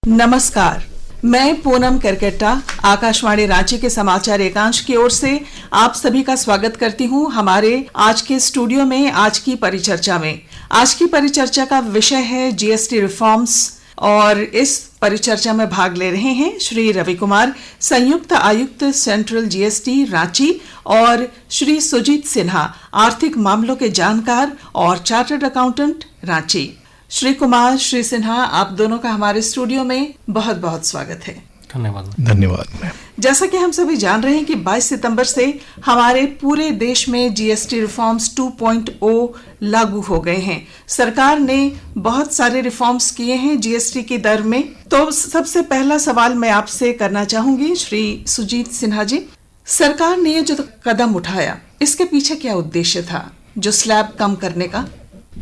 नमस्कार, मैं पूनम करकेट्टा आकाशवाणी रांची के समाचार एकांश की ओर से आप सभी का स्वागत करती हूं हमारे आज के स्टूडियो में। आज की परिचर्चा में आज की परिचर्चा का विषय है जीएसटी रिफॉर्म्स और इस परिचर्चा में भाग ले रहे हैं श्री रवि कुमार, संयुक्त आयुक्त सेंट्रल जीएसटी रांची, और श्री सुजीत सिन्हा, आर्थिक मामलों के जानकार और चार्टर्ड अकाउंटेंट रांची। श्री कुमार, श्री सिन्हा, आप दोनों का हमारे स्टूडियो में बहुत बहुत स्वागत है। धन्यवाद मैम। जैसा कि हम सभी जान रहे हैं कि 22 सितंबर से हमारे पूरे देश में जीएसटी रिफॉर्म्स 2.0 लागू हो गए हैं। सरकार ने बहुत सारे रिफॉर्म्स किए हैं जीएसटी की दर में। तो सबसे पहला सवाल मैं आपसे करना चाहूंगी श्री सुजीत सिन्हा जी, सरकार ने ये जो कदम उठाया इसके पीछे क्या उद्देश्य था, जो स्लैब कम करने का?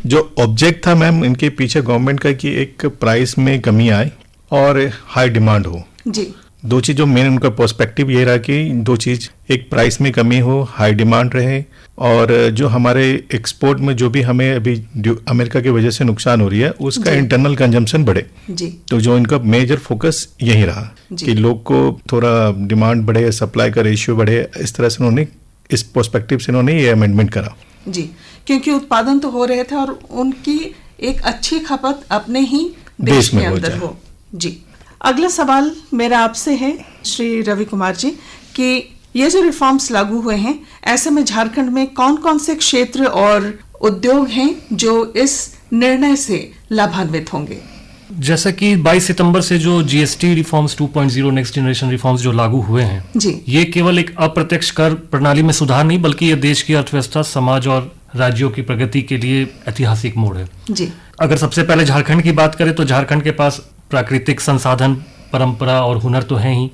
जो ऑब्जेक्ट था मैम इनके पीछे गवर्नमेंट का कि एक प्राइस में कमी आए और हाई डिमांड हो जी। दो चीज जो मेन उनका पर्सपेक्टिव ये रहा कि दो चीज, एक प्राइस में कमी हो, हाई डिमांड रहे, और जो हमारे एक्सपोर्ट में जो भी हमें अभी अमेरिका की वजह से नुकसान हो रही है उसका इंटरनल कंजम्पशन बढ़े जी। तो जो इनका मेजर फोकस यही रहा कि लोग को थोड़ा डिमांड बढ़े, सप्लाई का रेशियो बढ़े। इस तरह से उन्होंने इस पर्सपेक्टिव से उन्होंने ये अमेंडमेंट करा जी, क्योंकि उत्पादन तो हो रहे थे और उनकी एक अच्छी खपत अपने ही देश के अंदर हो जी। अगला सवाल मेरा आपसे है श्री रवि कुमार जी कि ये जो रिफॉर्म्स लागू हुए हैं, ऐसे में झारखंड में कौन कौन से क्षेत्र और उद्योग हैं जो इस निर्णय से लाभान्वित होंगे? जैसा कि 22 सितंबर से जो GST reforms 2.0 next generation reforms जो लागू हुए हैं जी, ये केवल एक अप्रत्यक्ष कर प्रणाली में सुधार नहीं बल्कि ये देश की अर्थव्यवस्था, समाज और राज्यों की प्रगति के लिए ऐतिहासिक मोड़ है जी। अगर सबसे पहले झारखंड की बात करें तो झारखंड के पास प्राकृतिक संसाधन, परंपरा और हुनर तो है ही,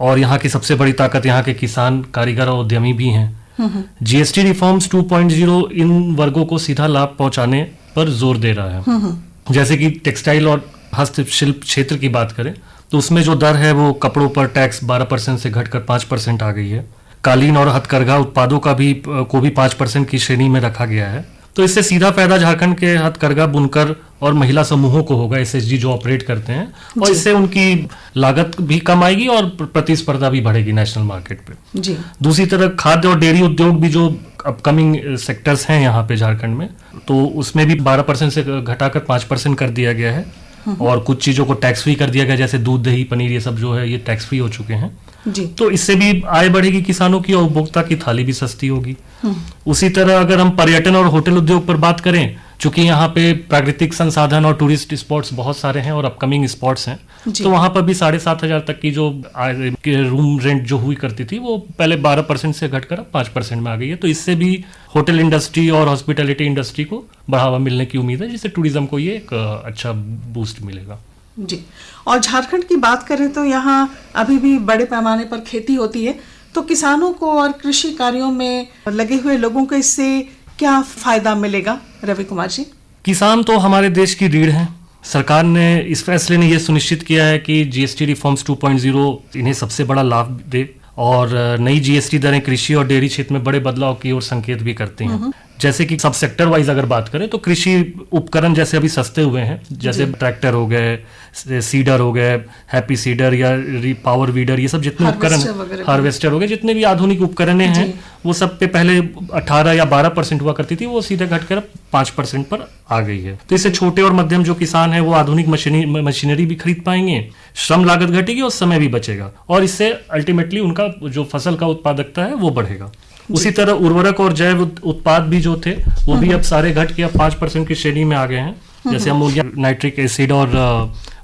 और यहाँ की सबसे बड़ी ताकत यहाँ के किसान, कारीगर और उद्यमी भी हैं। जीएसटी रिफॉर्म्स 2.0 इन वर्गों को सीधा लाभ पहुंचाने पर जोर दे रहा है। जैसे कि टेक्सटाइल और हस्तशिल्प क्षेत्र की बात करें तो उसमें जो दर है वो कपड़ों पर टैक्स 12% से घटकर 5% आ गई है। कालीन और हथकरघा उत्पादों को भी 5% की श्रेणी में रखा गया है। तो इससे सीधा फायदा झारखंड के हथकरघा, बुनकर और महिला समूहों को होगा, एसएचजी जो ऑपरेट करते हैं, और इससे उनकी लागत भी कम आएगी और प्रतिस्पर्धा भी बढ़ेगी नेशनल मार्केट पे जी। दूसरी तरफ खाद्य और डेयरी उद्योग भी जो अपकमिंग सेक्टर्स हैं यहाँ पे झारखंड में, तो उसमें भी 12% से घटाकर 5% कर दिया गया है, और कुछ चीजों को टैक्स फ्री कर दिया गया, जैसे दूध, दही, पनीर, ये सब जो है ये टैक्स फ्री हो चुके हैं जी। तो इससे भी आय बढ़ेगी किसानों की और उपभोक्ता की थाली भी सस्ती होगी। उसी तरह अगर हम पर्यटन और होटल उद्योग पर बात करें, चूंकि यहाँ पे प्राकृतिक संसाधन और टूरिस्ट स्पॉट्स बहुत सारे हैं और अपकमिंग स्पॉट्स हैं, तो वहां पर भी 7,500 तक की जो रूम रेंट जो हुई करती थी वो पहले 12% से घटकर 5% में आ गई है। तो इससे भी होटल इंडस्ट्री और हॉस्पिटैलिटी इंडस्ट्री को बढ़ावा मिलने की उम्मीद है, जिससे टूरिज्म को ये एक अच्छा बूस्ट मिलेगा जी। और झारखंड की बात करें तो यहाँ अभी भी बड़े पैमाने पर खेती होती है, तो किसानों को और कृषि कार्यों में लगे हुए लोगों को इससे क्या फायदा मिलेगा रवि कुमार जी? किसान तो हमारे देश की रीढ़ है। सरकार ने इस फैसले ने यह सुनिश्चित किया है कि जीएसटी रिफॉर्म्स 2.0 इन्हें सबसे बड़ा लाभ दे, और नई जीएसटी दरें कृषि और डेयरी क्षेत्र में बड़े बदलाव की ओर संकेत भी करती हैं। जैसे कि सब सेक्टर वाइज अगर बात करें तो कृषि उपकरण जैसे अभी सस्ते हुए हैं, जैसे ट्रैक्टर हो गए, सीडर हो गए, हैप्पी सीडर या पावर वीडर, ये सब जितने उपकरण, हार्वेस्टर हो गए, जितने भी आधुनिक उपकरण हैं वो सब पे पहले 18 या 12% हुआ करती थी, वो सीधे घटकर 5% पर आ गई है। तो इससे छोटे और मध्यम जो किसान है वो आधुनिक मशीनरी भी खरीद पाएंगे, श्रम लागत घटेगी और समय भी बचेगा, और इससे अल्टीमेटली उनका जो फसल का उत्पादकता है वो बढ़ेगा। उसी तरह उर्वरक और जैव उत्पाद भी जो थे वो भी अब सारे घट के अब 5% की श्रेणी में आ गए हैं। जैसे अमोनिया, नाइट्रिक एसिड और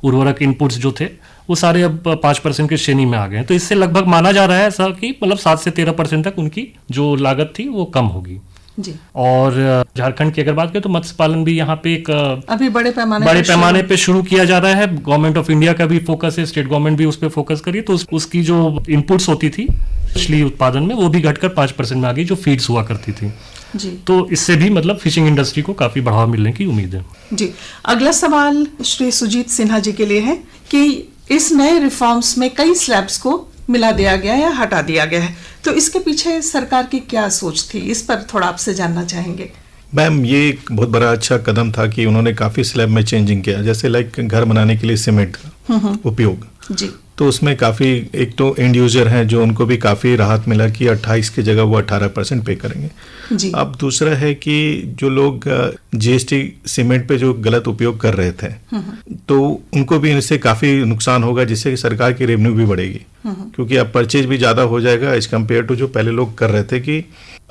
उर्वरक इनपुट्स जो थे वो सारे अब 5% की श्रेणी में आ गए हैं। तो इससे लगभग माना जा रहा है ऐसा कि मतलब 7 से 13% तक उनकी जो लागत थी वो कम होगी जी। और झारखंड की अगर बात करें तो मत्स्य पालन भी यहाँ पे एक अभी बड़े पैमाने पे शुरू किया जा रहा है। गवर्नमेंट ऑफ इंडिया का भी फोकस है, स्टेट गवर्नमेंट भी उस पर फोकस करी, तो उसकी जो इनपुट्स होती थी मछली उत्पादन में वो भी घटकर 5% में आ गई, जो फीड्स हुआ करती थी जी। तो इससे भी मतलब फिशिंग इंडस्ट्री को काफी बढ़ावा मिलने की उम्मीद है जी। अगला सवाल श्री सुजीत सिन्हा जी के लिए है कि इस नए रिफॉर्म्स में कई स्लैब्स को मिला दिया गया या हटा दिया गया है, तो इसके पीछे सरकार की क्या सोच थी, इस पर थोड़ा आपसे जानना चाहेंगे। मैम ये एक बहुत बड़ा अच्छा कदम था कि उन्होंने काफ़ी स्लैब में चेंजिंग किया। जैसे लाइक घर बनाने के लिए सीमेंट उपयोग। जी तो उसमें काफी, एक तो एंड यूजर हैं जो उनको भी काफी राहत मिला कि 28 की जगह वो 18% पे करेंगे। जी अब दूसरा है कि जो लोग जीएसटी सीमेंट पे जो गलत उपयोग कर रहे थे तो उनको भी इससे काफी नुकसान होगा, जिससे कि सरकार की रेवेन्यू भी बढ़ेगी, क्योंकि अब परचेज भी ज्यादा हो जाएगा एज कम्पेयर टू जो पहले लोग कर रहे थे कि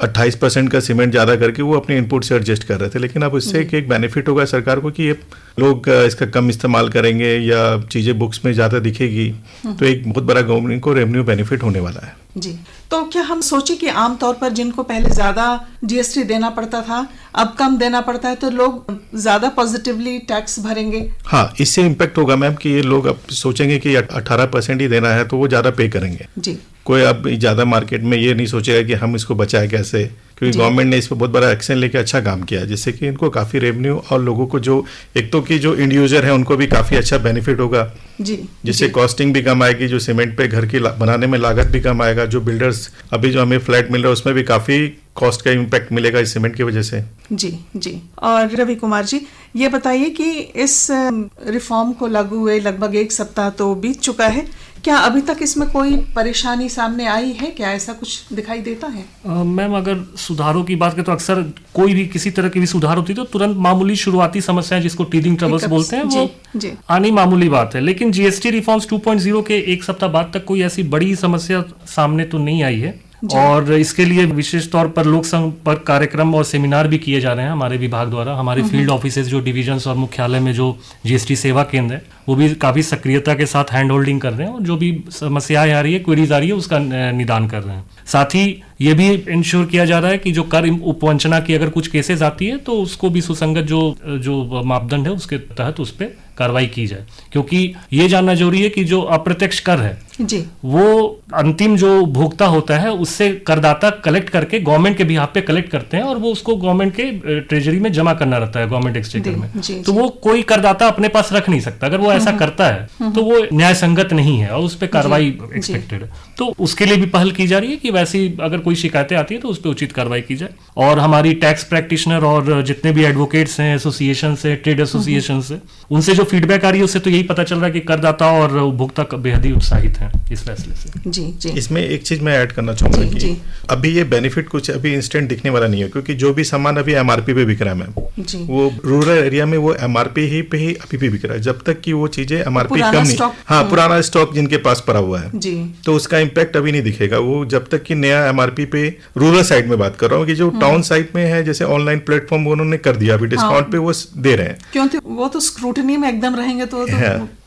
28% का सीमेंट ज्यादा करके वो अपने इनपुट से एडजस्ट कर रहे थे। लेकिन अब इससे एक बेनिफिट होगा सरकार को कि ये लोग इसका कम इस्तेमाल करेंगे या चीजें बुक्स में ज्यादा दिखेगी, तो एक बहुत बड़ा गवर्नमेंट को रेवेन्यू बेनिफिट होने वाला है। जी, तो क्या हम सोचे कि आमतौर पर जिनको पहले ज्यादा जीएसटी देना पड़ता था अब कम देना पड़ता है तो लोग ज्यादा पॉजिटिवली टैक्स भरेंगे? हाँ, इससे इम्पैक्ट होगा मैम कि ये लोग अब सोचेंगे कि 18% ही देना है तो वो ज्यादा पे करेंगे। जी, कोई अब ज्यादा मार्केट में ये नहीं सोचेगा कि हम इसको बचाए कैसे, क्योंकि गवर्नमेंट ने इस पर बहुत बड़ा एक्शन लेके अच्छा काम किया है, जिससे कि इनको काफी रेवेन्यू और लोगों को जो एक तो कि जो इंड यूजर है उनको भी काफी अच्छा बेनिफिट होगा, जी, जिससे जी। कॉस्टिंग भी कम आएगी, जो सीमेंट पे घर की बनाने में लागत भी कम आएगा, जो बिल्डर्स अभी जो हमें फ्लैट मिल रहा है उसमें भी काफी कॉस्ट का इम्पैक्ट मिलेगा इस सीमेंट की वजह से। जी जी। और रवि कुमार जी, ये बताइए कि इस रिफॉर्म को लागू हुए लगभग 1 सप्ताह तो बीत चुका है, क्या अभी तक इसमें कोई परेशानी सामने आई है? क्या ऐसा कुछ दिखाई देता है? मैम, अगर सुधारों की बात करें तो अक्सर कोई भी किसी तरह की भी सुधार होती है तो तुरंत मामूली शुरुआती समस्याएं जिसको टीदिंग ट्रबल्स बोलते हैं वो जी। आनी मामूली बात है। लेकिन जीएसटी रिफॉर्म्स 2.0 के 1 सप्ताह बाद तक कोई ऐसी बड़ी समस्या सामने तो नहीं आई है, और इसके लिए विशेष तौर पर लोक संपर्क कार्यक्रम और सेमिनार भी किए जा रहे हैं हमारे विभाग द्वारा। हमारे फील्ड ऑफिसेज जो डिविजन्स और मुख्यालय में जो जीएसटी सेवा केंद्र है वो भी काफी सक्रियता के साथ हैंड होल्डिंग कर रहे हैं और जो भी समस्याएं आ रही है, क्वेरीज आ रही है, उसका निदान कर रहे हैं। साथ ही ये भी इंश्योर किया जा रहा है कि जो कर उपवंचना की अगर कुछ केसेस आती है तो उसको भी सुसंगत जो मापदंड है उसके तहत उस पर कार्रवाई की जाए, क्योंकि ये जानना जरूरी है कि जो अप्रत्यक्ष कर है जी, वो अंतिम जो भोक्ता होता है उससे करदाता कलेक्ट करके गवर्नमेंट के बिहाफ पे कलेक्ट करते हैं और वो उसको गवर्नमेंट के ट्रेजरी में जमा करना रहता है, गवर्नमेंट एक्सचेकर में। जी, तो वो कोई करदाता अपने पास रख नहीं सकता। अगर वो ऐसा करता है तो वो न्याय संगत नहीं है और उस पर कार्रवाई एक्सपेक्टेड है। तो उसके लिए भी पहल की जा रही है कि वैसी अगर कोई शिकायतें आती है तो उस पर उचित कार्रवाई की जाए। और हमारी टैक्स प्रैक्टिशनर और जितने भी एडवोकेट्स हैं, एसोसिएशन से, ट्रेड एसोसिएशन से, उनसे जो फीडबैक आ रही है उससे तो यही पता चल रहा है कि करदाता और उपभोक्ता बेहद ही उत्साहित हैं इस फैसले से। जी जी। इसमें एक चीज मैं ऐड करना चाहूंगा जी, कि जी। अभी ये बेनिफिट कुछ अभी इंस्टेंट दिखने वाला नहीं है, क्योंकि जो भी सामान अभी एमआरपी पे बिक रहा है मैम, जी। वो रूरल एरिया में वो एमआरपी पे ही अभी भी बिक रहा है। जब तक कि वो चीजें एमआरपी पुराना कम नहीं, स्टॉक, हाँ, पुराना स्टॉक जिनके पास पड़ा हुआ है, जी, तो उसका इम्पैक्ट अभी नहीं दिखेगा। वो जब तक कि नया एमआरपी पे रूरल साइड में बात कर रहा हूँ, कि जो टाउन साइड में है, जैसे ऑनलाइन प्लेटफॉर्म उन्होंने कर दिया अभी डिस्काउंट पे वो दे रहे हैं, क्योंकि वो तो स्क्रूटनी में एकदम रहेंगे तो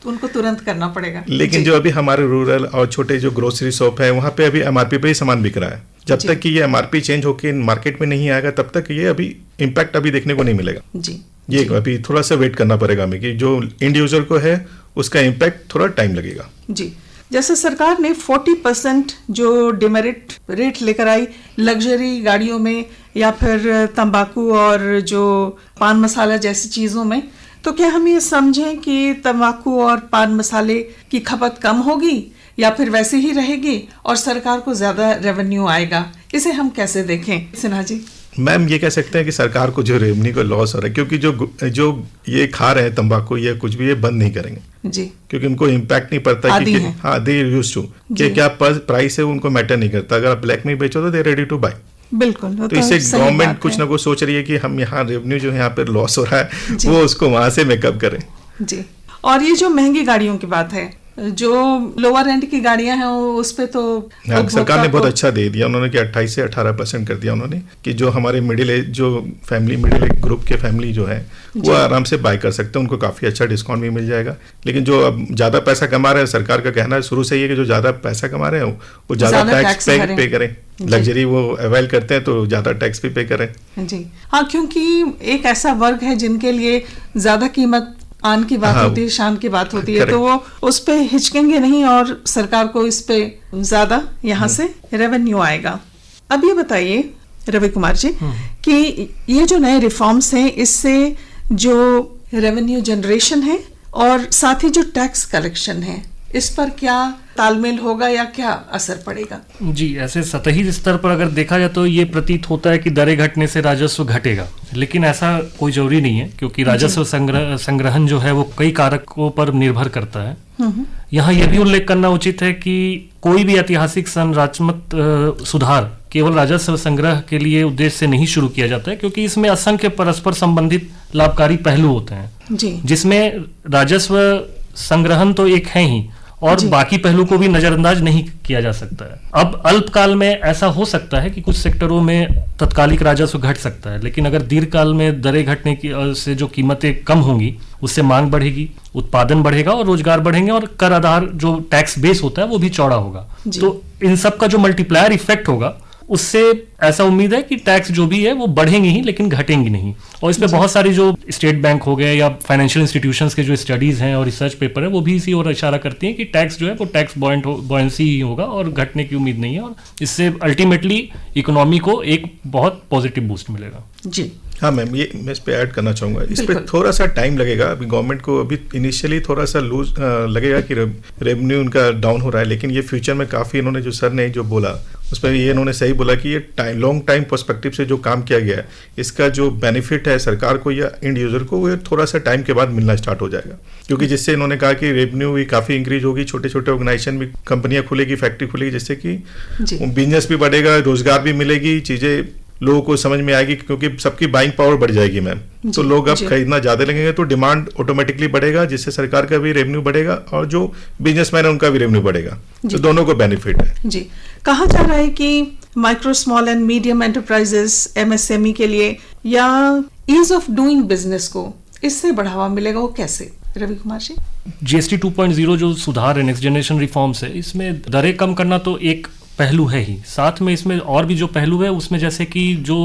उनको तुरंत करना पड़ेगा। लेकिन जो अभी हमारे रूरल और छोटे जो ग्रोसरी शॉप है वहां पे अभी एमआरपी पे ही सामान बिक रहा है। जब तक कि ये एमआरपी चेंज होके मार्केट में नहीं आएगा तब तक ये अभी इम्पैक्ट अभी देखने को नहीं मिलेगा। जी, ये अभी थोड़ा सा वेट करना पड़ेगा हमें, कि जो इंड यूजर को है उसका इम्पैक्ट थोड़ा टाइम लगेगा। जी। जैसे सरकार ने 40% जो डिमेरिट रेट लेकर आई लग्जरी गाड़ियों में या फिर तंबाकू और जो पान मसाला जैसी चीजों में, तो क्या हम ये समझें कि तंबाकू और पान मसाले की खपत कम होगी या फिर वैसे ही रहेगी और सरकार को ज्यादा रेवेन्यू आएगा? इसे हम कैसे देखें सिन्हा जी? मैम, ये कह सकते हैं कि सरकार को जो रेवेन्यू का लॉस हो रहा है, क्योंकि जो ये खा रहे हैं तंबाकू या कुछ भी, ये बंद नहीं करेंगे जी, क्योंकि उनको इम्पैक्ट नहीं पड़ता आदी कि हैं। हाँ, दे यूज्ड टू कि क्या प्राइस है उनको मैटर नहीं करता। अगर आप ब्लैक में बेचो तो दे रेडी टू बाय। बिल्कुल। तो इससे गवर्नमेंट कुछ ना कुछ सोच रही है कि हम यहाँ रेवेन्यू जो है यहाँ पे लॉस हो रहा है वो उसको वहां से मेकअप करें। जी। और ये जो महंगी गाड़ियों की बात है, जो लोअर एंड की गाड़ियां हैं उस पे तो सरकार ने बहुत अच्छा दे दिया उन्होंने कि 28 से 18% कर दिया उन्होंने, कि जो हमारे मिडिल एज जो फैमिली मिडिल एज ग्रुप के फैमिली जो है वो आराम से बाय कर सकते हैं, उनको काफी अच्छा डिस्काउंट भी मिल जाएगा। लेकिन जो अब ज्यादा पैसा कमा रहे हैं, सरकार का कहना है शुरू से ही कि जो ज्यादा पैसा कमा रहे हैं वो ज्यादा टैक्स पे करें, लग्जरी वो अवेल करते हैं तो ज्यादा टैक्स भी पे करें। जी हाँ, क्योंकि एक ऐसा वर्ग है जिनके लिए ज्यादा कीमत आन की बात होती है, शान की बात होती है, तो वो उस पे हिचकेंगे नहीं और सरकार को इस पे ज्यादा यहाँ से रेवेन्यू आएगा। अब ये बताइए रवि कुमार जी कि ये जो नए रिफॉर्म्स हैं इससे जो रेवेन्यू जनरेशन है और साथ ही जो टैक्स कलेक्शन है इस पर क्या तालमेल होगा या क्या असर पड़ेगा? जी, ऐसे सतही स्तर पर अगर देखा जाए तो ये प्रतीत होता है कि दरें घटने से राजस्व घटेगा, लेकिन ऐसा कोई जरूरी नहीं है, क्योंकि राजस्व संग्रहण जो है वो कई कारकों पर निर्भर करता है। यहाँ यह भी उल्लेख करना उचित है कि कोई भी ऐतिहासिक संरचनात्मक सुधार केवल राजस्व संग्रह के लिए उद्देश्य से नहीं शुरू किया जाता है, क्योंकि इसमें असंख्य परस्पर संबंधित लाभकारी पहलू होते हैं जी। जिसमें राजस्व संग्रहण तो एक है ही, और बाकी पहलू को भी नजरअंदाज नहीं किया जा सकता है। अब अल्पकाल में ऐसा हो सकता है कि कुछ सेक्टरों में तत्कालिक राजस्व घट सकता है, लेकिन अगर दीर्घकाल में दरें घटने की से जो कीमतें कम होंगी, उससे मांग बढ़ेगी, उत्पादन बढ़ेगा और रोजगार बढ़ेंगे, और कर आधार जो टैक्स बेस होता है वो भी चौड़ा होगा। तो इन सब का जो मल्टीप्लायर इफेक्ट होगा, उससे ऐसा उम्मीद है कि टैक्स जो भी है वो बढ़ेंगे ही, लेकिन घटेंगे नहीं। और इस पे बहुत सारी जो स्टेट बैंक हो गए या फाइनेंशियल इंस्टीट्यूशंस के जो स्टडीज हैं और रिसर्च पेपर है, वो भी इसी ओर इशारा करती हैं कि टैक्स जो है वो टैक्स बॉयंसी ही होगा और घटने की उम्मीद नहीं है, और इससे अल्टीमेटली इकोनॉमी को एक बहुत पॉजिटिव बूस्ट मिलेगा। जी हाँ मैम, ये मैं इस पे ऐड करना चाहूँगा। इस पे थोड़ा सा टाइम लगेगा। अभी गवर्नमेंट को अभी इनिशियली थोड़ा सा लूज लगेगा कि रेवेन्यू उनका डाउन हो रहा है, लेकिन ये फ्यूचर में काफ़ी इन्होंने जो सर ने जो बोला उस पर ये इन्होंने सही बोला कि ये लॉन्ग टाइम पर्सपेक्टिव से जो काम किया गया है, इसका जो बेनिफिट है सरकार को या इंड यूजर को, वो थोड़ा सा टाइम के बाद मिलना स्टार्ट हो जाएगा। क्योंकि जिससे इन्होंने कहा कि रेवेन्यू भी काफ़ी इंक्रीज होगी, छोटे छोटे ऑर्गेनाइजेशन भी, कंपनियाँ खुलेगी, फैक्ट्री खुलेगी, जिससे कि बिजनेस भी बढ़ेगा, रोजगार भी मिलेगी, चीज़ें लोगों को समझ में आएगी, क्योंकि सबकी बाइंग पावर बढ़ जाएगी मैम। तो लोग अब खरीदना ज्यादा लगेंगे, तो डिमांड ऑटोमेटिकली बढ़ेगा, जिससे सरकार का भी रेवेन्यू बढ़ेगा और जो बिजनेसमैन है उनका भी रेवेन्यू बढ़ेगा। तो दोनों को बेनिफिट है। जी, कहा जा रहा है कि micro small and medium enterprises MSME के लिए या ईज ऑफ डूइंग बिजनेस को इससे बढ़ावा मिलेगा, वो कैसे? रवि कुमार जी। GST 2.0 जो सुधार है, नेक्स्ट जनरेशन रिफॉर्म्स है, इसमें दरें कम करना तो एक पहलू है ही, साथ में इसमें और भी जो पहलू है उसमें जैसे कि जो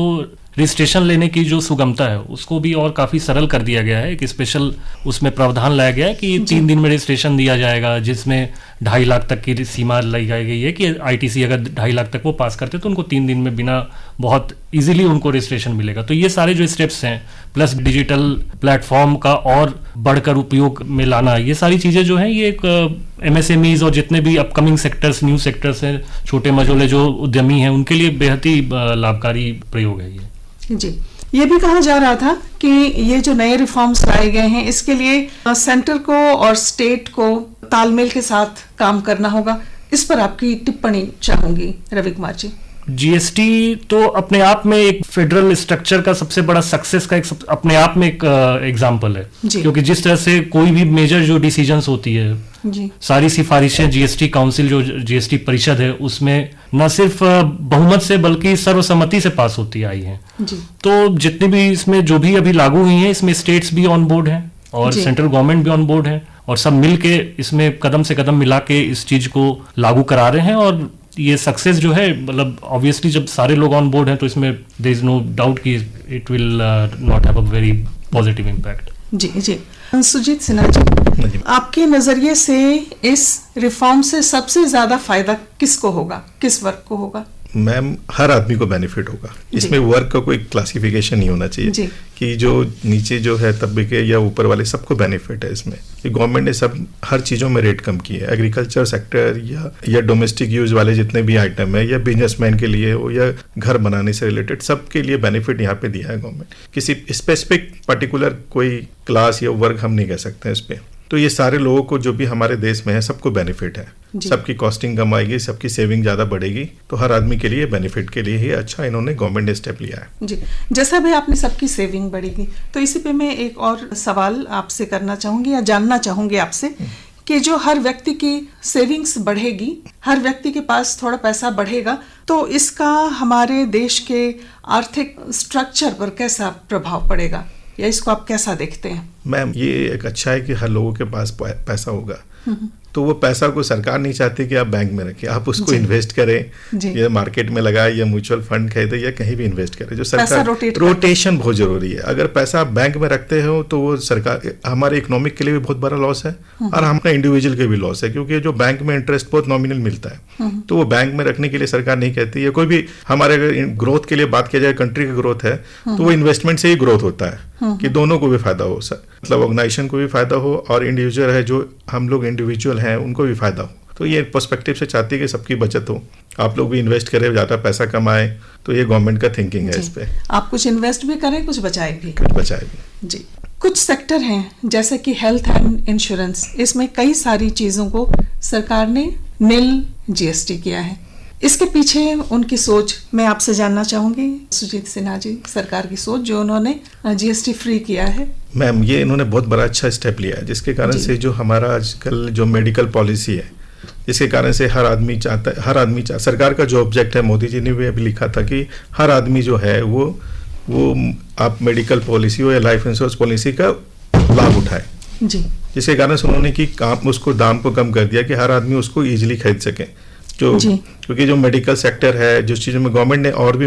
रजिस्ट्रेशन लेने की जो सुगमता है उसको भी और काफ़ी सरल कर दिया गया है। एक स्पेशल उसमें प्रावधान लाया गया है कि 3 दिन में रजिस्ट्रेशन दिया जाएगा, जिसमें 2.5 लाख तक की सीमा लगाई गई है कि ITC अगर 2.5 लाख तक वो पास करते तो उनको 3 दिन में बिना बहुत इजीली उनको रजिस्ट्रेशन मिलेगा। तो ये सारे जो स्टेप्स हैं, प्लस डिजिटल प्लेटफॉर्म का और बढ़कर उपयोग में लाना, ये सारी चीज़ें जो हैं ये एक MSMEs और जितने भी अपकमिंग सेक्टर्स, न्यू सेक्टर्स हैं, छोटे मझोले जो उद्यमी हैं, उनके लिए बेहद ही लाभकारी प्रयोग है ये। जी, ये भी कहा जा रहा था कि ये जो नए रिफॉर्म्स लाए गए हैं, इसके लिए सेंटर को और स्टेट को तालमेल के साथ काम करना होगा। इस पर आपकी टिप्पणी चाहूंगी रवि कुमार जी। GST तो अपने आप में एक फेडरल स्ट्रक्चर का सबसे बड़ा सक्सेस का एक अपने आप में एक एग्जाम्पल है, क्योंकि जिस तरह से कोई भी मेजर जो डिसीजंस होती है जी, सारी सिफारिशें GST काउंसिल जो GST परिषद है उसमें न सिर्फ बहुमत से बल्कि सर्वसम्मति से पास होती आई है। तो जितने भी इसमें जो भी अभी लागू हुई हैं, इसमें स्टेट्स भी ऑन बोर्ड हैं और सेंट्रल गवर्नमेंट भी ऑन बोर्ड है, और सब मिल के इसमें कदम से कदम मिला के इस चीज को लागू करा रहे हैं। और ये सक्सेस जो है, मतलब ऑब्वियसली जब सारे लोग ऑन बोर्ड हैं तो इसमें देयर इज नो डाउट कि it will not have a very positive impact. जी जी, सुजीत सिन्हा जी, आपके नजरिए से इस रिफॉर्म से सबसे ज्यादा फायदा किसको होगा, किस वर्ग को होगा? मैम, हर आदमी को बेनिफिट होगा। इसमें वर्क का कोई क्लासिफिकेशन नहीं होना चाहिए कि जो नीचे जो है तबके या ऊपर वाले, सबको बेनिफिट है इसमें। गवर्नमेंट ने सब हर चीज़ों में रेट कम किए, एग्रीकल्चर सेक्टर या डोमेस्टिक यूज वाले जितने भी आइटम है, या बिजनेसमैन के लिए हो या घर बनाने से रिलेटेड, सबके लिए बेनिफिट यहाँ पे दिया है गवर्नमेंट। किसी स्पेसिफिक पर्टिकुलर कोई क्लास या वर्ग हम नहीं कह सकते हैं इस पर। तो ये सारे लोगों को जो भी हमारे देश में है सबको बेनिफिट है, सबकी कॉस्टिंग कम आएगी, सबकी सेविंग ज़्यादा बढ़ेगी। तो हर आदमी के लिए बेनिफिट के लिए ही अच्छा इन्होंने गवर्नमेंट ने स्टेप लिया है। जी, जैसा भी आपने सबकी सेविंग बढ़ेगी, तो इसी पे मैं एक और सवाल आपसे करना चाहूँगी या जानना चाहूँगी आपसे कि जो हर व्यक्ति की सेविंग्स बढ़ेगी, हर व्यक्ति के पास थोड़ा पैसा बढ़ेगा, तो इसका हमारे देश के आर्थिक स्ट्रक्चर पर कैसा प्रभाव पड़ेगा, या इसको आप कैसा देखते हैं? मैम, ये एक अच्छा है कि हर लोगों के पास पैसा होगा, तो वो पैसा को सरकार नहीं चाहती कि आप बैंक में रखें, आप इन्वेस्ट करें या मार्केट में लगाए या म्यूचुअल फंड खरीदे या कहीं भी इन्वेस्ट करें। जो सरकार रोटेशन बहुत जरूरी है। अगर पैसा आप बैंक में रखते हो तो वो सरकार, हमारे इकोनॉमिक के लिए भी बहुत बड़ा लॉस है और हमारे इंडिविजुअल के भी लॉस है, क्योंकि जो बैंक में इंटरेस्ट बहुत नॉमिनल मिलता है, तो वो बैंक में रखने के लिए सरकार नहीं कहती है। कोई भी हमारे अगर ग्रोथ के लिए बात किया जाए, कंट्री की ग्रोथ है तो वो इन्वेस्टमेंट से ही ग्रोथ होता है कि दोनों को भी फायदा हो। मतलब ऑर्गेनाइजेशन को भी फायदा हो और इंडिविजुअल है जो हम लोग इंडिविजुअल हैं उनको भी फायदा हो। तो ये पर्सपेक्टिव से चाहती है कि सबकी बचत हो, आप लोग भी इन्वेस्ट करें, ज़्यादा पैसा कमाएं। तो ये गवर्नमेंट का थिंकिंग है इस पे। आप कुछ इन्वेस्ट भी करें, कुछ बचाए भी। कुछ बचाए भी जी। कुछ सेक्टर हैं जैसे कि हेल्थ एंड इंश्योरेंस, इसमें कई सारी चीजों को सरकार ने निल जीएसटी किया है। इसके पीछे उनकी सोच मैं आपसे जानना चाहूंगी, सुजीत सिन्हा जी, सरकार की सोच जो उन्होंने जीएसटी फ्री किया है। मैम, ये इन्होंने बहुत बड़ा अच्छा स्टेप लिया है, जिसके कारण से जो हमारा आजकल जो मेडिकल पॉलिसी है, जिसके कारण से हर आदमी चाहता, सरकार का जो ऑब्जेक्ट है, मोदी जी ने भी अभी लिखा था कि हर आदमी जो है वो आप मेडिकल पॉलिसी हो या लाइफ इंश्योरेंस पॉलिसी का लाभ उठाए जी। जिसके कारण से उन्होंने कि उसको दाम को कम कर दिया कि हर आदमी उसको इजीली खरीद सके। क्योंकि जो मेडिकल सेक्टर है, जिस चीज़ों में गवर्नमेंट ने और भी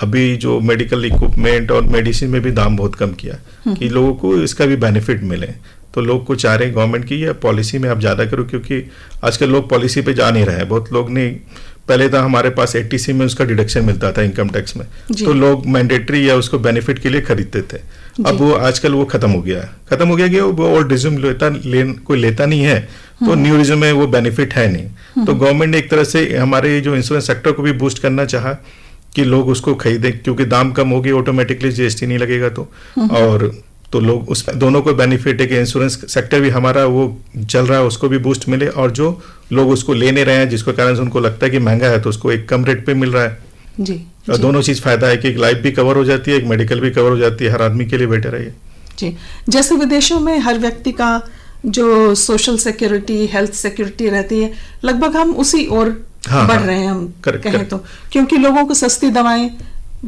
अभी जो मेडिकल इक्विपमेंट और मेडिसिन में भी दाम बहुत कम किया कि लोगों को इसका भी बेनिफिट मिले। तो लोग को चाह रहे हैं गवर्नमेंट की या पॉलिसी में आप ज़्यादा करो, क्योंकि आजकल लोग पॉलिसी पे जा नहीं रहे हैं। बहुत लोग ने, पहले था हमारे पास 80C में उसका डिडक्शन मिलता था इनकम टैक्स में, तो लोग मैंडेटरी या उसको बेनिफिट के लिए खरीदते थे। अब वो आजकल वो खत्म हो गया कि वो ओल्ड रिज्यूम कोई लेता नहीं है, तो न्यू रिज्यूम में वो बेनिफिट है नहीं। तो गवर्नमेंट ने एक तरह से हमारे जो इंश्योरेंस सेक्टर को भी बूस्ट करना चाहा कि लोग उसको खरीदें, क्योंकि दाम कम होगी, ऑटोमेटिकली जीएसटी नहीं लगेगा और तो लोग उस दोनों को बेनिफिट है कि इंश्योरेंस सेक्टर भी हमारा वो चल रहा है, उसको भी बूस्ट मिले, और जो लोग उसको ले नहीं रहे हैं जिसके कारण से उनको लगता है कि महंगा है, तो उसको एक कम रेट पे मिल रहा है जी। और दोनों चीज फायदा है कि एक लाइफ भी कवर हो जाती है, एक मेडिकल भी कवर हो जाती है, हर आदमी के लिए बेटर है ये जी। जैसे विदेशों में हर व्यक्ति का जो सोशल सिक्योरिटी, हेल्थ सिक्योरिटी रहती है, लगभग हम उसी ओर बढ़ रहे हैं, हम कहें तो, क्योंकि लोगों को सस्ती दवाएं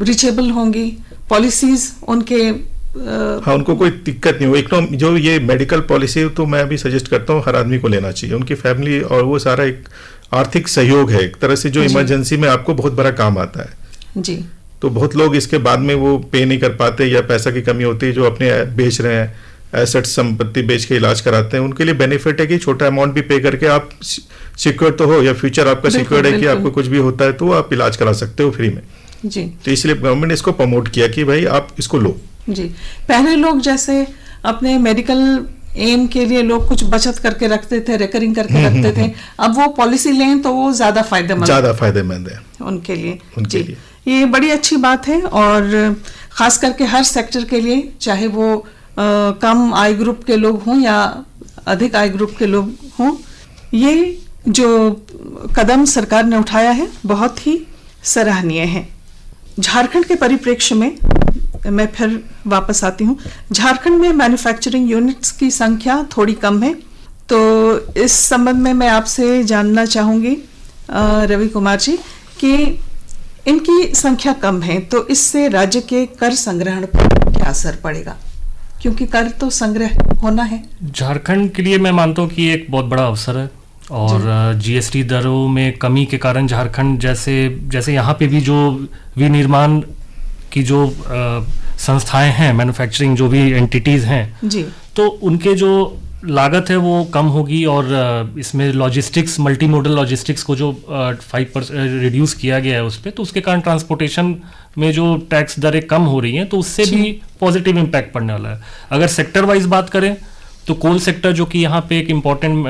रीचेबल होंगी, पॉलिसीज उनके उनको कोई दिक्कत नहीं हो। एक जो ये मेडिकल पॉलिसी, तो मैं भी सजेस्ट करता हूँ हर आदमी को लेना चाहिए, उनकी फैमिली, और वो सारा एक आर्थिक सहयोग है एक तरह से, जो इमरजेंसी में आपको बहुत बड़ा काम आता है जी। तो बहुत लोग इसके बाद में वो पे नहीं कर पाते या पैसा की कमी होती है, जो अपने बेच रहे हैं, एसेट संपत्ति बेच के इलाज कराते हैं, उनके लिए बेनिफिट है कि छोटा अमाउंट भी पे करके आप सिक्योर तो हो, या फ्यूचर आपका सिक्योर है कि आपको कुछ भी होता है तो आप इलाज करा सकते हो फ्री में जी। तो इसलिए गवर्नमेंट ने इसको प्रमोट किया कि भाई आप इसको लो जी। पहले लोग जैसे अपने मेडिकल एम के लिए लोग कुछ बचत करके रखते थे, रिकरिंग करके रखते थे, अब वो पॉलिसी लें तो वो ज्यादा फायदेमंद है उनके लिए जी। ये बड़ी अच्छी बात है, और खास करके हर सेक्टर के लिए, चाहे वो कम आय ग्रुप के लोग हों या अधिक आय ग्रुप के लोग हों, ये जो कदम सरकार ने उठाया है बहुत ही सराहनीय है। झारखंड के परिप्रेक्ष्य में मैं फिर वापस आती हूँ। झारखंड में मैन्युफैक्चरिंग यूनिट्स की संख्या थोड़ी कम है, तो इस संबंध में मैं आपसे जानना चाहूंगी रवि कुमार जी कि इनकी संख्या कम है तो इससे राज्य के कर संग्रहण पर क्या असर पड़ेगा, क्योंकि कर तो संग्रह होना है। झारखंड के लिए मैं मानता हूँ कि एक बहुत बड़ा अवसर है, और जीएसटी दरों में कमी के कारण झारखंड जैसे यहाँ पे भी जो विनिर्माण की जो संस्थाएं हैं, मैन्युफैक्चरिंग जो भी एंटिटीज हैं जी, तो उनके जो लागत है वो कम होगी, और इसमें लॉजिस्टिक्स, मल्टी मॉडल लॉजिस्टिक्स को जो 5% रिड्यूस किया गया है उस पर, तो उसके कारण ट्रांसपोर्टेशन में जो टैक्स दरें कम हो रही हैं, तो उससे भी पॉजिटिव इम्पैक्ट पड़ने वाला है। अगर सेक्टर वाइज बात करें तो कोल सेक्टर, जो कि यहाँ पे एक इम्पॉर्टेंट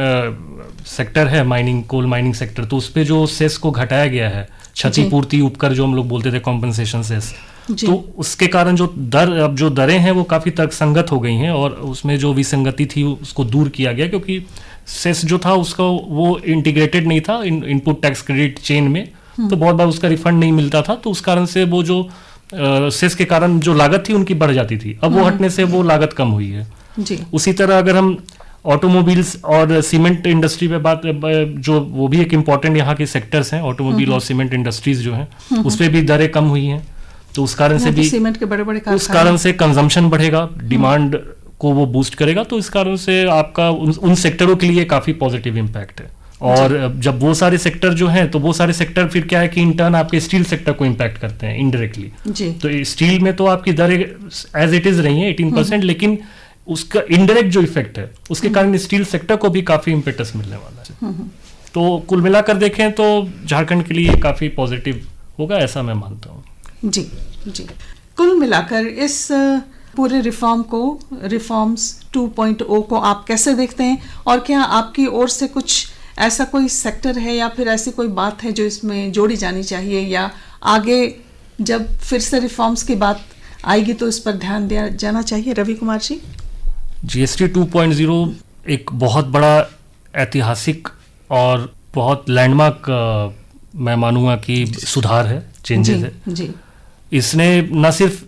सेक्टर है, कोल माइनिंग सेक्टर, तो उस पर जो सेस को घटाया गया है, क्षतिपूर्ति उपकर जो हम लोग बोलते थे, कॉम्पनसेशन सेस, तो उसके कारण जो दरें हैं वो काफी तर्कसंगत हो गई हैं, और उसमें जो विसंगति थी उसको दूर किया गया, क्योंकि सेस जो था उसका वो इंटीग्रेटेड नहीं था इनपुट टैक्स क्रेडिट चेन में, तो बहुत बार उसका रिफंड नहीं मिलता था, तो उस कारण से वो जो सेस के कारण जो लागत थी उनकी बढ़ जाती थी। अब वो हटने से वो लागत कम हुई है जी। उसी तरह अगर हम ऑटोमोबाइल्स और सीमेंट इंडस्ट्री पे बात, जो वो भी एक इम्पॉर्टेंट यहाँ के सेक्टर्स हैं, ऑटोमोबाइल और सीमेंट इंडस्ट्रीज जो हैं, उस पर भी दरें कम हुई हैं, तो उस कारण से भी सीमेंट के बड़े-बड़े उस कारण से कंजम्पशन बढ़ेगा, डिमांड को वो बूस्ट करेगा, तो इस कारण से आपका उन सेक्टरों के लिए काफी पॉजिटिव इम्पैक्ट है। और जब वो सारे सेक्टर जो हैं, तो वो सारे सेक्टर फिर क्या है कि इंटर्न आपके स्टील सेक्टर को इम्पैक्ट करते हैं इनडायरेक्टली। तो स्टील में तो आपकी दरें एज इट इज रही हैं 18%, लेकिन उसका इनडायरेक्ट जो इफेक्ट है उसके कारण स्टील सेक्टर को भी काफी इम्पेटस मिलने वाला है। तो कुल मिलाकर देखें तो झारखंड के लिए काफी पॉजिटिव होगा, ऐसा मैं मानता हूँ। जी जी। कुल मिलाकर इस पूरे रिफॉर्म्स 2.0 को आप कैसे देखते हैं, और क्या आपकी ओर से कुछ ऐसा कोई सेक्टर है या फिर ऐसी कोई बात है जो इसमें जोड़ी जानी चाहिए, या आगे जब फिर से रिफॉर्म्स की बात आएगी तो इस पर ध्यान दिया जाना चाहिए? रवि कुमार जी। जीएसटी 2.0 एक बहुत बड़ा ऐतिहासिक और बहुत लैंडमार्क मैं मानूंगा कि सुधार है, चेंजेस है जी। इसने न सिर्फ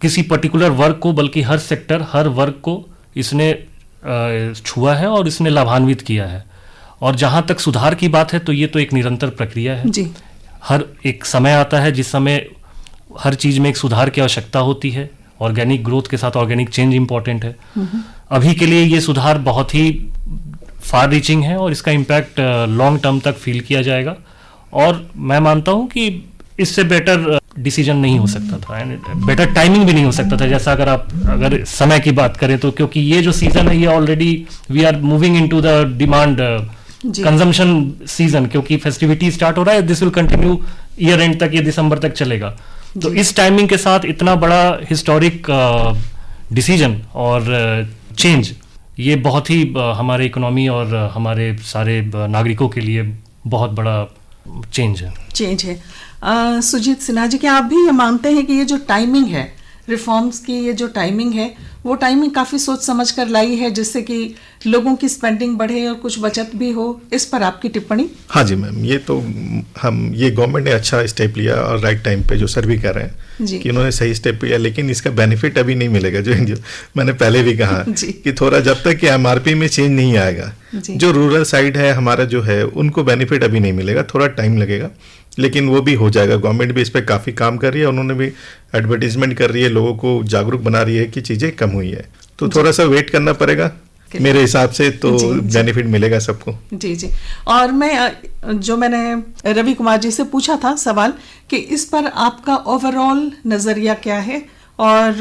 किसी पर्टिकुलर वर्ग को बल्कि हर सेक्टर, हर वर्ग को इसने छुआ है और इसने लाभान्वित किया है। और जहां तक सुधार की बात है तो ये तो एक निरंतर प्रक्रिया है जी। हर एक समय आता है जिस समय हर चीज में एक सुधार की आवश्यकता होती है। ऑर्गेनिक ग्रोथ के साथ ऑर्गेनिक चेंज इंपॉर्टेंट है। अभी के लिए ये सुधार बहुत ही फार रीचिंग है और इसका इम्पैक्ट लॉन्ग टर्म तक फील किया जाएगा। और मैं मानता हूं कि इससे बेटर डिसीजन नहीं हो सकता था एंड बेटर टाइमिंग भी नहीं हो सकता था। जैसा अगर समय की बात करें तो, क्योंकि ये जो सीजन है ये already we are moving into the demand consumption season, क्योंकि फेस्टिविटी स्टार्ट हो रहा है। This will continue year end तक, ये दिसंबर तक चलेगा। तो इस टाइमिंग के साथ इतना बड़ा हिस्टोरिक डिसीजन और चेंज ये बहुत ही हमारे इकोनॉमी और हमारे सारे नागरिकों के लिए बहुत बड़ा चेंज है। सुजीत सिन्हा जी, क्या आप भी ये मानते हैं कि ये जो टाइमिंग है रिफॉर्म्स की, ये जो टाइमिंग है वो टाइमिंग काफ़ी सोच समझ कर लाई है जिससे कि लोगों की स्पेंडिंग बढ़े और कुछ बचत भी हो? इस पर आपकी टिप्पणी? हाँ जी मैम, ये तो ये गवर्नमेंट ने अच्छा स्टेप लिया और राइट टाइम पे, जो सर भी कर रहे हैं कि उन्होंने सही स्टेप लिया, लेकिन इसका बेनिफिट अभी नहीं मिलेगा। जो मैंने पहले भी कहा कि थोड़ा जब तक कि एमआरपी में चेंज नहीं आएगा, जो रूरल साइड है हमारा जो है उनको बेनिफिट अभी नहीं मिलेगा, थोड़ा टाइम लगेगा, लेकिन वो भी हो जाएगा। गवर्नमेंट भी इस पर काफ़ी काम कर रही है, उन्होंने भी एडवर्टीजमेंट कर रही है, लोगों को जागरूक बना रही है कि चीज़ें कम हुई है। तो थोड़ा सा वेट करना पड़ेगा मेरे हिसाब से, तो बेनिफिट मिलेगा सबको। जी। और मैंने रवि कुमार जी से पूछा था सवाल कि इस पर आपका ओवरऑल नज़रिया क्या है, और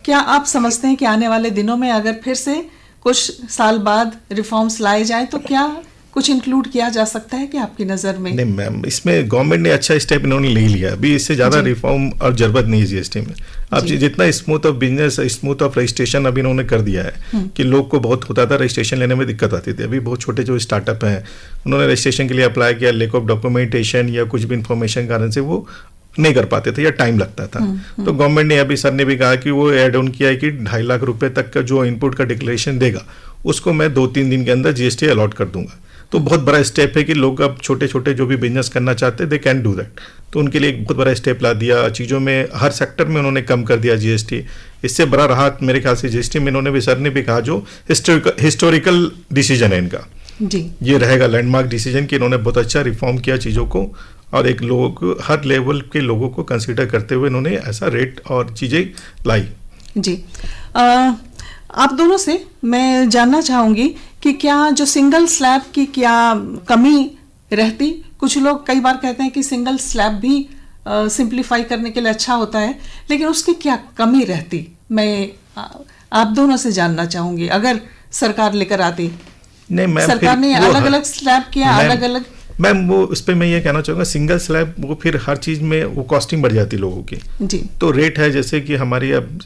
क्या आप समझते हैं कि आने वाले दिनों में अगर फिर से कुछ साल बाद रिफॉर्म्स लाए जाएं तो क्या कुछ इंक्लूड किया जा सकता है कि आपकी नज़र में? नहीं मैम, इसमें गवर्नमेंट ने अच्छा स्टेप इन्होंने ले लिया, अभी इससे ज़्यादा रिफॉर्म और जरूरत नहीं है जीएसटी में। अब जितना smooth of business, smooth of registration अभी इन्होंने कर दिया है कि लोग को बहुत होता था, रजिस्ट्रेशन लेने में दिक्कत आती थी। अभी बहुत छोटे जो स्टार्टअप हैं उन्होंने रजिस्ट्रेशन के लिए अप्लाई किया, लैक ऑफ डॉक्यूमेंटेशन या कुछ भी इन्फॉर्मेशन कारण से वो नहीं कर पाते थे या टाइम लगता था। तो गवर्नमेंट ने अभी, सर ने भी कहा कि वो एड ऑन किया है कि 2.5 लाख रुपए तक का जो इनपुट का डिक्लेरेशन देगा उसको मैं 2-3 दिन के अंदर जीएसटी अलॉट कर दूंगा। तो बहुत बड़ा स्टेप है कि लोग अब छोटे छोटे जो भी बिजनेस करना चाहते हैं दे कैन डू दैट। तो उनके लिए एक बहुत बड़ा स्टेप ला दिया। चीज़ों में हर सेक्टर में उन्होंने कम कर दिया जीएसटी। इससे बड़ा राहत मेरे ख्याल से जीएसटी में इन्होंने भी, सर ने भी कहा, जो हिस्टोरिकल डिसीजन है इनका जी, ये रहेगा लैंडमार्क डिसीजन कि इन्होंने बहुत अच्छा रिफॉर्म किया चीज़ों को, और एक लोग हर लेवल के लोगों को कंसिडर करते हुए इन्होंने ऐसा रेट और चीज़ें लाई जी। आप दोनों से मैं जानना चाहूंगी कि क्या जो सिंगल स्लैब की क्या कमी रहती? कुछ लोग कई बार कहते हैं कि सिंगल स्लैब भी सिंप्लीफाई करने के लिए अच्छा होता है, लेकिन उसकी क्या कमी रहती? मैं आप दोनों से जानना चाहूंगी। अगर सरकार लेकर आती, नहीं मैम, सरकार ने अलग अलग स्लैब किया, अलग अलग, मैम वो उस पर मैं ये कहना चाहूँगा, सिंगल स्लैब वो फिर हर चीज़ में वो कॉस्टिंग बढ़ जाती लोगों की जी। तो रेट है जैसे कि हमारी अब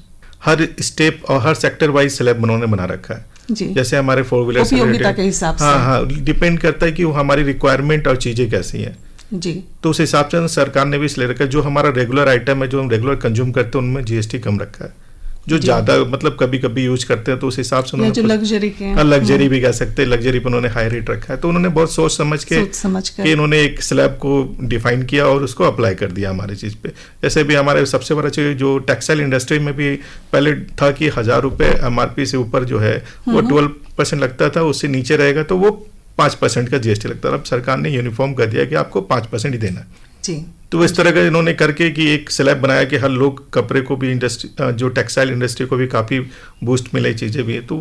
हर स्टेप और हर सेक्टर वाइज स्लैब उन्होंने बना रखा है जी। जैसे हमारे 4 व्हीलर उपयोगिता के हिसाब से, हाँ, डिपेंड करता है कि वो हमारी रिक्वायरमेंट और चीज़ें कैसी हैं जी। तो उस हिसाब से सरकार ने भी इसलिए रखा है, जो हमारा रेगुलर आइटम है, जो हम रेगुलर कंज्यूम करते हैं, उनमें जीएसटी कम रखा है। जो ज्यादा मतलब कभी कभी यूज करते हैं तो उस हिसाब से उन्होंने, जो लग्जरी के, लग्जरी भी कह सकते हैं, लग्जरी पर उन्होंने हाई रेट रखा है। तो उन्होंने बहुत सोच समझ के इन्होंने एक स्लैब को डिफाइन किया और उसको अप्लाई कर दिया हमारी चीज पे। जैसे भी हमारे सबसे बड़ा चीज जो टेक्सटाइल इंडस्ट्री में भी पहले था कि 1000 रुपए एमआरपी से ऊपर जो है वो 12% लगता था, उससे नीचे रहेगा तो वो 5% का जीएसटी लगता था। अब सरकार ने यूनिफॉर्म कर दिया कि आपको 5% ही देना है जी। तो इस तरह का इन्होंने करके कि एक स्लैब बनाया कि हर लोग कपड़े को भी, इंडस्ट्री जो टेक्सटाइल इंडस्ट्री को भी काफ़ी बूस्ट मिले, चीज़ें भी है। तो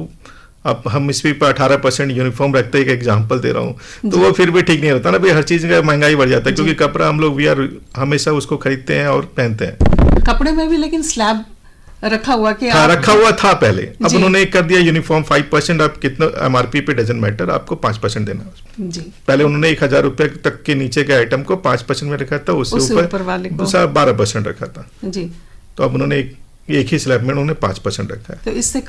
अब हम इस पर 18% यूनिफॉर्म रखते हैं, एक एग्जांपल दे रहा हूँ, तो वो फिर भी ठीक नहीं होता ना भाई, हर चीज़ का महंगाई बढ़ जाता है, क्योंकि कपड़ा हम लोग हमेशा उसको खरीदते हैं और पहनते हैं। कपड़े में भी लेकिन स्लैब रखा हुआ कि रखा हुआ था पहले, अब उन्होंने कर दिया यूनिफॉर्म 5%। आप कितना एमआरपी पे डजंट मैटर, आपको 5% देना है जी। पहले उन्होंने 1000 रुपए तक के नीचे के आइटम को 5% में रखा था, उससे ऊपर 12% रखा था जी। तो अब उन्होंने एक ही स्लैब में उन्होंने 5% रखा है। तो इससे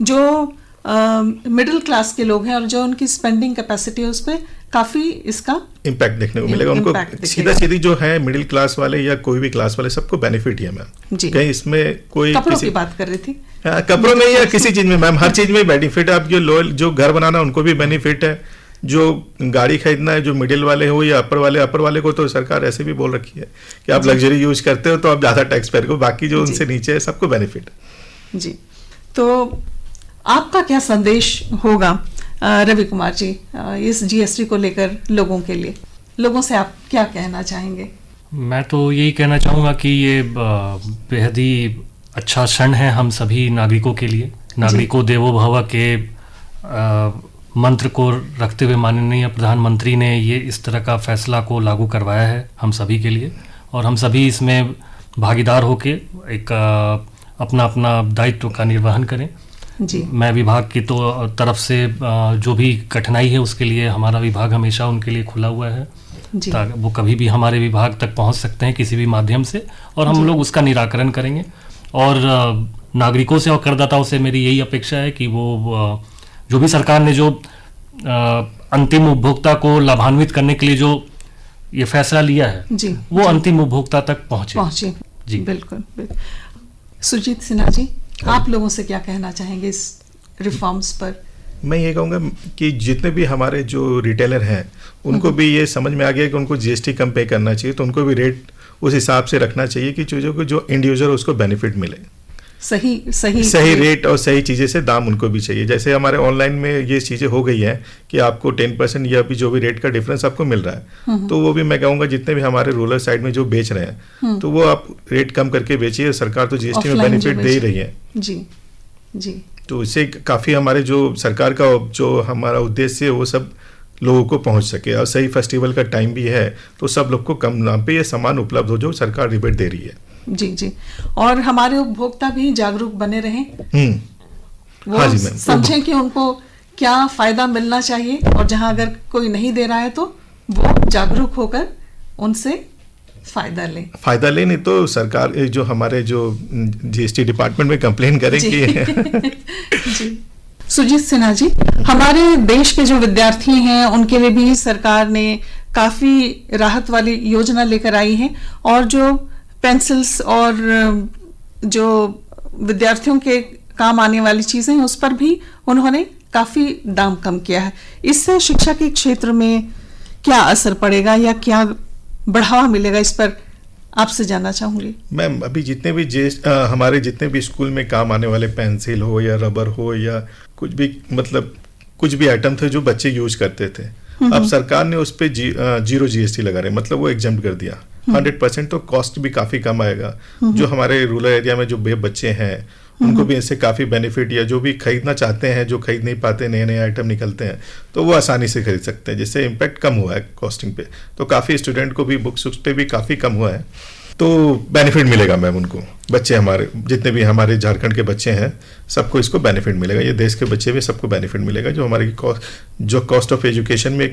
जो मिडिल क्लास के लोग हैं और जो उनकी स्पेंडिंग कैपेसिटी है उस पर काफी इसका इम्पैक्ट देखने को मिलेगा उनको। सीधा सीधी जो है मिडिल क्लास वाले या कोई भी क्लास वाले सबको बेनिफिट ही है मैम। कहीं इसमें कोई कपड़ों की बात कर रही थी, कपड़ों में या किसी चीज में मैम, हर चीज में बेनिफिट है। आप जो घर बनाना उनको भी बेनिफिट है, जो गाड़ी खरीदना है जो मिडिल वाले हो या अपर वाले को तो सरकार ऐसे भी बोल रखी है कि आप लग्जरी यूज करते हो तो आप ज्यादा टैक्स पेयर को, बाकी जो उनसे नीचे है सबको बेनिफिट है। जी, तो आपका क्या संदेश होगा रवि कुमार जी इस जीएसटी को लेकर लोगों के लिए? लोगों से आप क्या कहना चाहेंगे? मैं तो यही कहना चाहूँगा कि ये बेहद ही अच्छा क्षण है हम सभी नागरिकों के लिए। नागरिकों देवो भव के मंत्र को रखते हुए माननीय प्रधानमंत्री ने ये इस तरह का फैसला को लागू करवाया है हम सभी के लिए, और हम सभी इसमें भागीदार होके एक अपना अपना दायित्व का निर्वहन करें। जी। मैं विभाग की तो तरफ से जो भी कठिनाई है उसके लिए हमारा विभाग हमेशा उनके लिए खुला हुआ है, ताकि वो कभी भी हमारे विभाग तक पहुंच सकते हैं किसी भी माध्यम से, और हम लोग उसका निराकरण करेंगे। और नागरिकों से और करदाताओं से मेरी यही अपेक्षा है कि वो जो भी सरकार ने जो अंतिम उपभोक्ता को लाभान्वित करने के लिए जो ये फैसला लिया है जी, वो अंतिम उपभोक्ता तक पहुंचे। जी बिल्कुल। सुजीत सिन्हा जी, आप लोगों से क्या कहना चाहेंगे इस रिफॉर्म्स पर? मैं ये कहूँगा कि जितने भी हमारे जो रिटेलर हैं उनको भी ये समझ में आ गया कि उनको जीएसटी कम पे करना चाहिए, तो उनको भी रेट उस हिसाब से रखना चाहिए कि चीज़ों को जो एंड यूजर उसको बेनिफिट मिले। सही रेट और सही चीज़ें से दाम उनको भी चाहिए। जैसे हमारे ऑनलाइन में ये चीज़ें हो गई है कि आपको 10% या भी जो भी रेट का डिफरेंस आपको मिल रहा है, तो वो भी मैं कहूँगा जितने भी हमारे रूरल साइड में जो बेच रहे हैं तो वो आप रेट कम करके बेचिए। सरकार तो जीएसटी में बेनिफिट दे ही रही है। जी। तो इससे काफ़ी हमारे जो सरकार का जो हमारा उद्देश्य है वो सब लोगों को पहुंच सके, और सही फेस्टिवल का टाइम भी है तो सब लोग को कम दाम पे ये सामान उपलब्ध हो जो सरकार रिबेट दे रही है। जी, और हमारे उपभोक्ता भी जागरूक बने रहें, वो हाँ जी मैम, समझें कि उनको क्या फायदा मिलना चाहिए, और जहां अगर कोई नहीं दे रहा है तो वो जागरूक होकर उनसे फायदा ले, नहीं तो सरकार जो हमारे जो जीएसटी डिपार्टमेंट में कंप्लेन करेंगे। जी। सुजीत सिन्हा जी, हमारे देश के जो विद्यार्थी हैं उनके लिए भी सरकार ने काफी राहत वाली योजना लेकर आई है, और जो पेंसिल्स और जो विद्यार्थियों के काम आने वाली चीजें हैं उस पर भी उन्होंने काफी दाम कम किया है। इससे शिक्षा के क्षेत्र में क्या असर पड़ेगा या क्या बढ़ावा मिलेगा, इस पर आपसे जानना चाहूंगी। मैम, अभी जितने भी हमारे जितने भी स्कूल में काम आने वाले पेंसिल हो या रबर हो या कुछ भी, मतलब कुछ भी आइटम थे जो बच्चे यूज करते थे, अब सरकार ने उस पे जीरो जीएसटी लगा रहे, मतलब वो एग्जम्प्ट कर दिया 100%, तो कॉस्ट भी काफी कम आएगा। जो हमारे रूरल एरिया में जो बच्चे हैं उनको भी इससे काफी बेनिफिट, या जो भी खरीदना चाहते हैं, जो खरीद नहीं पाते, नए नए आइटम निकलते हैं तो वो आसानी से खरीद सकते हैं, जिससे इम्पैक्ट कम हुआ है कॉस्टिंग पे। तो काफी स्टूडेंट को भी बुक्स पे भी काफी कम हुआ है, तो बेनिफिट मिलेगा मैम उनको। बच्चे हमारे जितने भी हमारे झारखंड के बच्चे हैं सबको इसको बेनिफिट मिलेगा, ये देश के बच्चे भी सबको बेनिफिट मिलेगा। जो हमारी कॉस्ट ऑफ एजुकेशन में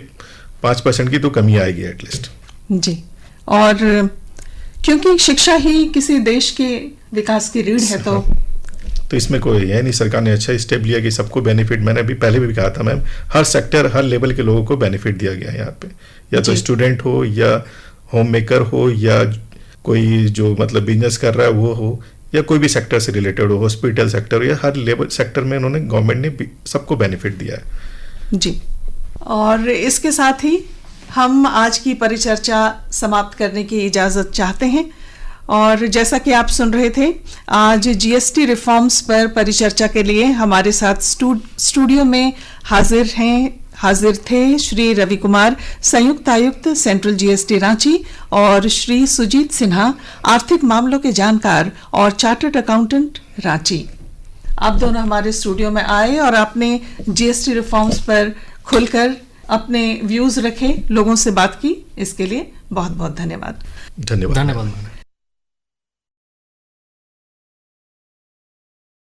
5% की तो कमी आएगी एटलीस्ट। जी, और क्योंकि शिक्षा ही किसी देश के विकास की रीढ़ है, तो इसमें कोई है नहीं, सरकार ने अच्छा स्टेप लिया कि सबको बेनिफिट। मैंने अभी पहले भी कहा था मैम, हर सेक्टर हर लेवल के लोगों को बेनिफिट दिया गया है यहाँ पे, या तो स्टूडेंट हो या होम मेकर हो या कोई जो मतलब बिजनेस कर रहा है वो हो, या कोई भी सेक्टर से रिलेटेड हो, हॉस्पिटल सेक्टर हो, या हर लेवल सेक्टर में उन्होंने गवर्नमेंट ने सबको बेनिफिट दिया है। जी, और इसके साथ ही हम आज की परिचर्चा समाप्त करने की इजाजत चाहते हैं। और जैसा कि आप सुन रहे थे, आज जीएसटी रिफॉर्म्स पर परिचर्चा के लिए हमारे साथ स्टूडियो में हाजिर थे श्री रवि कुमार, संयुक्त आयुक्त सेंट्रल जीएसटी रांची, और श्री सुजीत सिन्हा, आर्थिक मामलों के जानकार और चार्टर्ड अकाउंटेंट रांची। आप दोनों हमारे स्टूडियो में आए और आपने जीएसटी रिफॉर्म्स पर खुलकर अपने व्यूज रखे, लोगों से बात की, इसके लिए बहुत बहुत धन्यवाद।